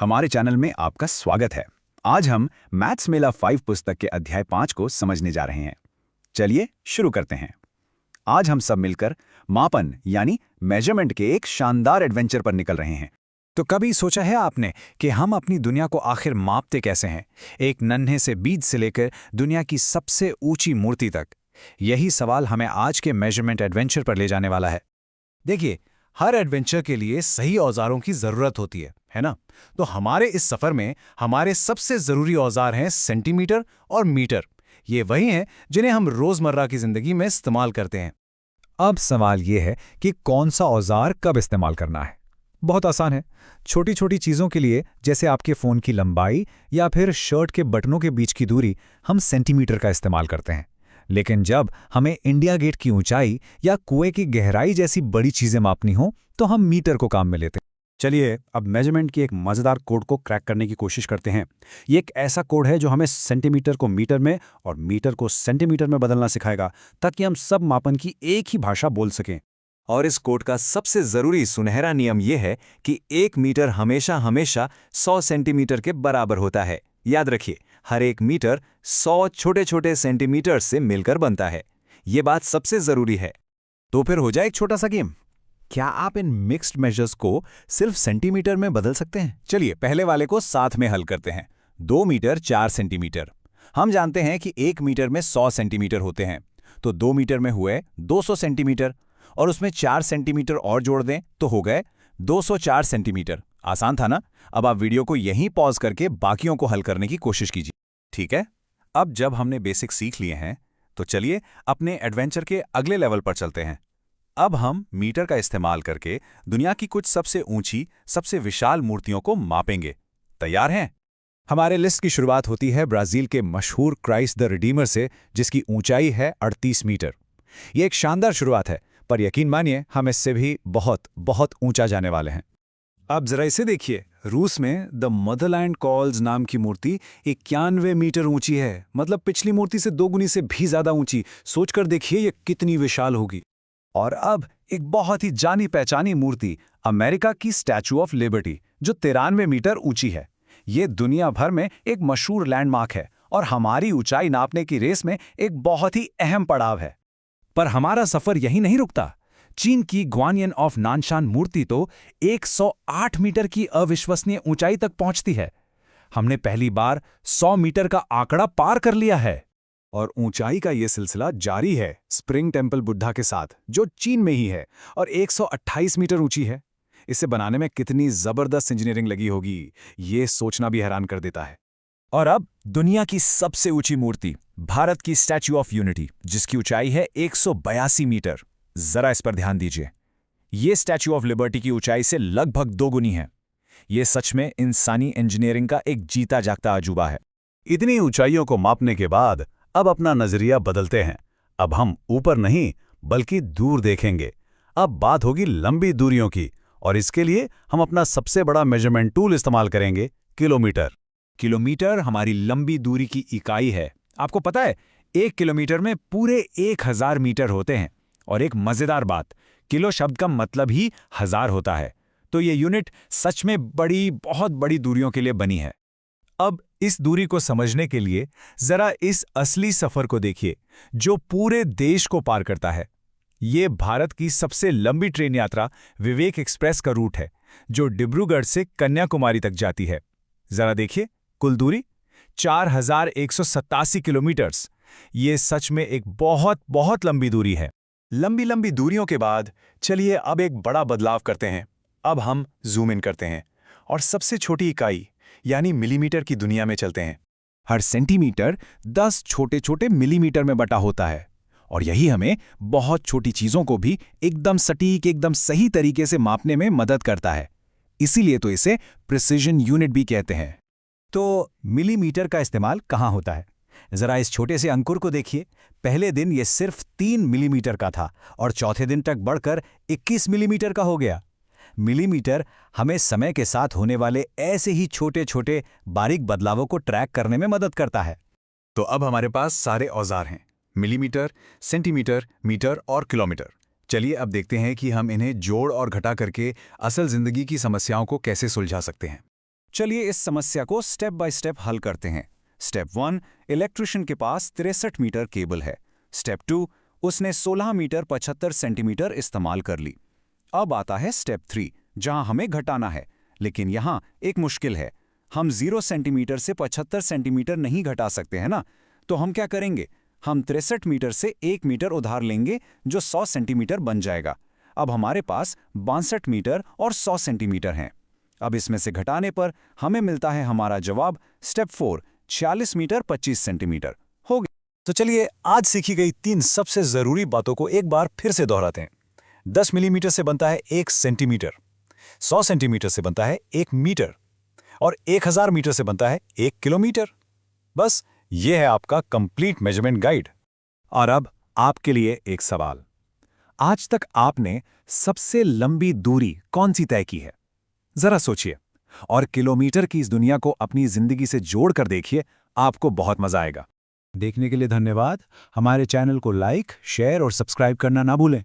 हमारे चैनल में आपका स्वागत है। आज हम मैथ्स मेला 5 पुस्तक के अध्याय 5 को समझने जा रहे हैं। चलिए शुरू करते हैं। आज हम सब मिलकर मापन यानी मेजरमेंट के एक शानदार एडवेंचर पर निकल रहे हैं। तो कभी सोचा है आपने कि हम अपनी दुनिया को आखिर मापते कैसे हैं, एक नन्हे से बीज से लेकर दुनिया की सबसे ऊंची मूर्ति तक? यही सवाल हमें आज के मेजरमेंट एडवेंचर पर ले जाने वाला है। देखिए, हर एडवेंचर के लिए सही औजारों की जरूरत होती है ना? तो हमारे इस सफर में हमारे सबसे जरूरी औजार हैं सेंटीमीटर और मीटर। ये वही हैं जिन्हें हम रोजमर्रा की जिंदगी में इस्तेमाल करते हैं। अब सवाल ये है कि कौन सा औजार कब इस्तेमाल करना है। बहुत आसान है। छोटी छोटी चीज़ों के लिए, जैसे आपके फ़ोन की लंबाई या फिर शर्ट के बटनों के बीच की दूरी, हम सेंटीमीटर का इस्तेमाल करते हैं। लेकिन जब हमें इंडिया गेट की ऊंचाई या कुएं की गहराई जैसी बड़ी चीज़ें मापनी हो तो हम मीटर को काम में लेते हैं। चलिए अब मेजरमेंट की एक मज़ेदार कोड को क्रैक करने की कोशिश करते हैं। ये एक ऐसा कोड है जो हमें सेंटीमीटर को मीटर में और मीटर को सेंटीमीटर में बदलना सिखाएगा, ताकि हम सब मापन की एक ही भाषा बोल सकें। और इस कोड का सबसे जरूरी सुनहरा नियम यह है कि 1 मीटर हमेशा 100 सेंटीमीटर के बराबर होता है। याद रखिए, हर एक मीटर 100 छोटे छोटे सेंटीमीटर से मिलकर बनता है। ये बात सबसे जरूरी है। तो फिर हो जाए एक छोटा सा गेम। क्या आप इन मिक्स्ड मेजर्स को सिर्फ सेंटीमीटर में बदल सकते हैं? चलिए पहले वाले को साथ में हल करते हैं। 2 मीटर 4 सेंटीमीटर। हम जानते हैं कि 1 मीटर में 100 सेंटीमीटर होते हैं, तो 2 मीटर में हुए 200 सेंटीमीटर, और उसमें 4 सेंटीमीटर और जोड़ दें तो हो गए 204 सेंटीमीटर। आसान था ना? अब आप वीडियो को यहीं पॉज करके बाकियों को हल करने की कोशिश कीजिए। ठीक है, अब जब हमने बेसिक सीख लिए हैं तो चलिए अपने एडवेंचर के अगले लेवल पर चलते हैं। अब हम मीटर का इस्तेमाल करके दुनिया की कुछ सबसे ऊंची, सबसे विशाल मूर्तियों को मापेंगे। तैयार हैं? हमारे लिस्ट की शुरुआत होती है ब्राजील के मशहूर क्राइस्ट द रिडीमर से, जिसकी ऊंचाई है 38 मीटर। ये एक शानदार शुरुआत है, पर यकीन मानिए हम इससे भी बहुत बहुत ऊंचा जाने वाले हैं। अब जरा इसे देखिए। रूस में द मदरलैंड कॉल्स नाम की मूर्ति 91 मीटर ऊंची है। मतलब पिछली मूर्ति से 2 गुनी से भी ज्यादा ऊंची। सोचकर देखिए ये कितनी विशाल होगी। और अब एक बहुत ही जानी पहचानी मूर्ति, अमेरिका की स्टैचू ऑफ लिबर्टी, जो 93 मीटर ऊंची है। ये दुनिया भर में एक मशहूर लैंडमार्क है और हमारी ऊंचाई नापने की रेस में एक बहुत ही अहम पड़ाव है। पर हमारा सफर यहीं नहीं रुकता। चीन की ग्वानियन ऑफ नानशान मूर्ति तो 108 मीटर की अविश्वसनीय ऊंचाई तक पहुंचती है। हमने पहली बार 100 मीटर का आंकड़ा पार कर लिया है। और ऊंचाई का यह सिलसिला जारी है स्प्रिंग टेम्पल बुद्धा के साथ, जो चीन में ही है और 128 मीटर ऊंची है। इसे बनाने में कितनी जबरदस्त इंजीनियरिंग लगी होगी, ये सोचना भी हैरान कर देता है। और अब दुनिया की सबसे ऊंची मूर्ति, भारत की स्टैच्यू ऑफ यूनिटी, जिसकी ऊंचाई है 182 मीटर। जरा इस पर ध्यान दीजिए। ये स्टैच्यू ऑफ लिबर्टी की ऊंचाई से लगभग 2 गुनी है। ये सच में इंसानी इंजीनियरिंग का एक जीता जागता अजूबा है। इतनी ऊंचाइयों को मापने के बाद अब अपना नजरिया बदलते हैं। अब हम ऊपर नहीं बल्कि दूर देखेंगे। अब बात होगी लंबी दूरियों की, और इसके लिए हम अपना सबसे बड़ा मेजरमेंट टूल इस्तेमाल करेंगे, किलोमीटर। किलोमीटर हमारी लंबी दूरी की इकाई है। आपको पता है, 1 किलोमीटर में पूरे 1000 मीटर होते हैं। और एक मजेदार बात, किलो शब्द का मतलब ही 1000 होता है। तो ये यूनिट सच में बड़ी, बहुत बड़ी दूरियों के लिए बनी है। अब इस दूरी को समझने के लिए जरा इस असली सफर को देखिए, जो पूरे देश को पार करता है। ये भारत की सबसे लंबी ट्रेन यात्रा विवेक एक्सप्रेस का रूट है, जो डिब्रूगढ़ से कन्याकुमारी तक जाती है। जरा देखिए, कुल दूरी 4187 किलोमीटर्स। ये सच में एक बहुत बहुत लंबी दूरी है। लंबी लंबी दूरियों के बाद चलिए अब एक बड़ा बदलाव करते हैं। अब हम जूम इन करते हैं और सबसे छोटी इकाई यानी मिलीमीटर की दुनिया में चलते हैं। हर सेंटीमीटर 10 छोटे छोटे मिलीमीटर में बटा होता है, और यही हमें बहुत छोटी चीजों को भी एकदम सटीक, एकदम सही तरीके से मापने में मदद करता है। इसीलिए तो इसे प्रिसिजन यूनिट भी कहते हैं। तो मिलीमीटर का इस्तेमाल कहाँ होता है? जरा इस छोटे से अंकुर को देखिए। पहले दिन ये सिर्फ 3 मिलीमीटर का था और चौथे दिन तक बढ़कर 21 मिलीमीटर का हो गया। मिलीमीटर हमें समय के साथ होने वाले ऐसे ही छोटे छोटे बारीक बदलावों को ट्रैक करने में मदद करता है। तो अब हमारे पास सारे औजार हैं, मिलीमीटर, सेंटीमीटर, मीटर और किलोमीटर। चलिए अब देखते हैं कि हम इन्हें जोड़ और घटा करके असल जिंदगी की समस्याओं को कैसे सुलझा सकते हैं। चलिए इस समस्या को स्टेप बाय स्टेप हल करते हैं। स्टेप 1, इलेक्ट्रिशियन के पास 63 मीटर केबल है। स्टेप 2, उसने 16 मीटर 75 सेंटीमीटर इस्तेमाल कर ली। अब आता है स्टेप 3, जहां हमें घटाना है, लेकिन यहां एक मुश्किल है। हम 0 सेंटीमीटर से 75 सेंटीमीटर नहीं घटा सकते हैं ना, तो हम क्या करेंगे? हम 63 मीटर से 1 मीटर उधार लेंगे, जो 100 सेंटीमीटर बन जाएगा। अब हमारे पास 62 मीटर और 100 सेंटीमीटर हैं। अब इसमें से घटाने पर हमें मिलता है हमारा जवाब स्टेप 4, 46 मीटर 25 सेंटीमीटर हो गया। तो चलिए आज सीखी गई 3 सबसे जरूरी बातों को एक बार फिर से दोहराते हैं। 10 मिलीमीटर से बनता है 1 सेंटीमीटर, 100 सेंटीमीटर से बनता है 1 मीटर और 1000 मीटर से बनता है 1 किलोमीटर। बस ये है आपका कंप्लीट मेजरमेंट गाइड। और अब आपके लिए एक सवाल। आज तक आपने सबसे लंबी दूरी कौन सी तय की है? जरा सोचिए और किलोमीटर की इस दुनिया को अपनी जिंदगी से जोड़कर देखिए, आपको बहुत मजा आएगा। देखने के लिए धन्यवाद। हमारे चैनल को लाइक, शेयर और सब्सक्राइब करना ना भूलें।